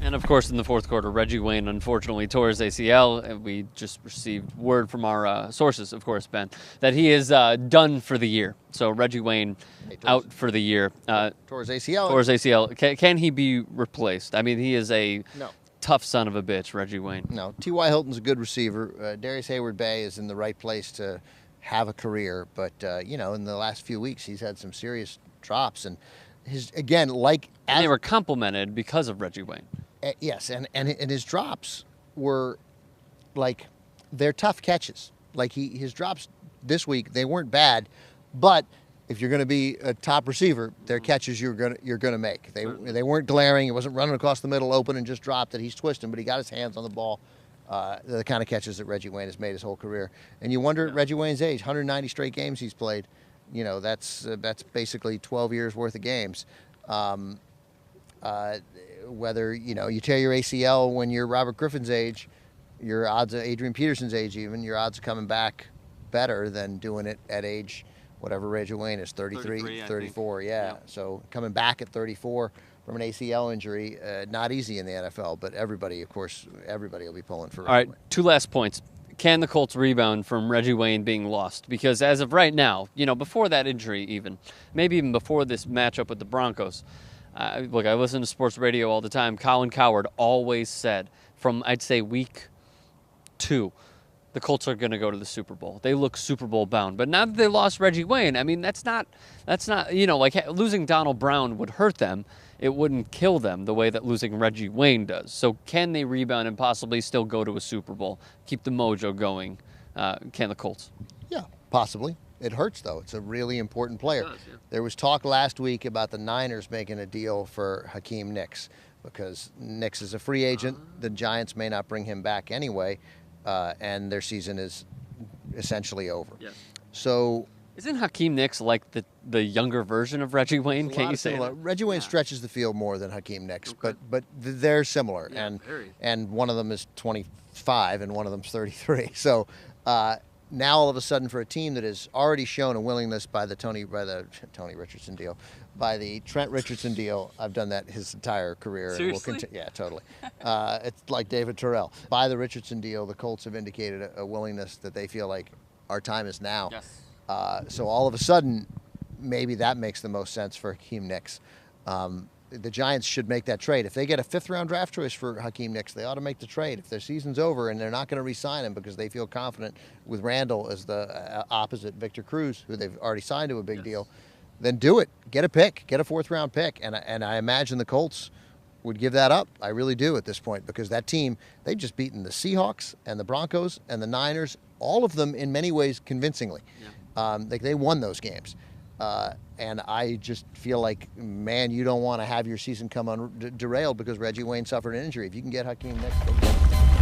And of course, in the fourth quarter, Reggie Wayne unfortunately tore his ACL, and we just received word from our sources, of course, Ben, that he is done for the year. So Reggie Wayne out for the year. Tore his ACL. Tore his ACL. Can he be replaced? I mean, he is a tough son of a bitch, Reggie Wayne. No, T.Y. Hilton's a good receiver. Darius Hayward-Bay is in the right place to have a career, but in the last few weeks he's had some serious drops, and they were complemented because of Reggie Wayne. Yes, and his drops were like they're tough catches. Like his drops this week, they weren't bad, but if you're going to be a top receiver, they're catches you're gonna make. They weren't glaring. He wasn't running across the middle open and just dropped it. He's twisting, but he got his hands on the ball. The kind of catches that Reggie Wayne has made his whole career. And you wonder at Reggie Wayne's age, 190 straight games he's played. That's basically 12 years worth of games. Whether you tear your ACL when you're Robert Griffin's age, your odds of Adrian Peterson's age, even your odds of coming back better than doing it at age whatever Reggie Wayne is, 33 34. Yeah. So coming back at 34 from an ACL injury, not easy in the NFL, but everybody will be pulling for. All right, two last points. Can the Colts rebound from Reggie Wayne being lost? Because as of right now, before that injury even, maybe even before this matchup with the Broncos, look, I listen to sports radio all the time. Colin Cowherd always said from, I'd say, week 2, the Colts are going to go to the Super Bowl. They look Super Bowl bound. But now that they lost Reggie Wayne, I mean, that's not, like losing Donald Brown would hurt them. It wouldn't kill them the way that losing Reggie Wayne does. So can they rebound and possibly still go to a Super Bowl? Keep the mojo going. Can the Colts? Yeah, possibly. It hurts, though. It's a really important player. It does, yeah. There was talk last week about the Niners making a deal for Hakeem Nicks because Nicks is a free agent. The Giants may not bring him back anyway, and their season is essentially over. Yes. So isn't Hakeem Nicks like the younger version of Reggie Wayne? Can't you say that? Reggie Wayne stretches the field more than Hakeem Nicks, but they're similar, and one of them is 25 and one of them's 33. So now all of a sudden, for a team that has already shown a willingness by the Trent Richardson deal, I've done that his entire career. Seriously? And will continue. Yeah, totally. It's like David Terrell. By the Richardson deal, the Colts have indicated a willingness that they feel like our time is now. Yes. So all of a sudden, maybe that makes the most sense for Hakeem Nicks. The Giants should make that trade. If they get a 5th-round draft choice for Hakeem Nicks, they ought to make the trade. If their season's over and they're not going to re-sign him because they feel confident with Randall as the opposite Victor Cruz, who they've already signed to a big deal, then do it. Get a pick. Get a 4th-round pick. And I imagine the Colts would give that up. I really do at this point because that team, they've just beaten the Seahawks and the Broncos and the Niners, all of them in many ways convincingly. Yeah. They won those games. And I just feel like, man, you don't want to have your season come derailed because Reggie Wayne suffered an injury. If you can get Hakeem Nicks, go get him.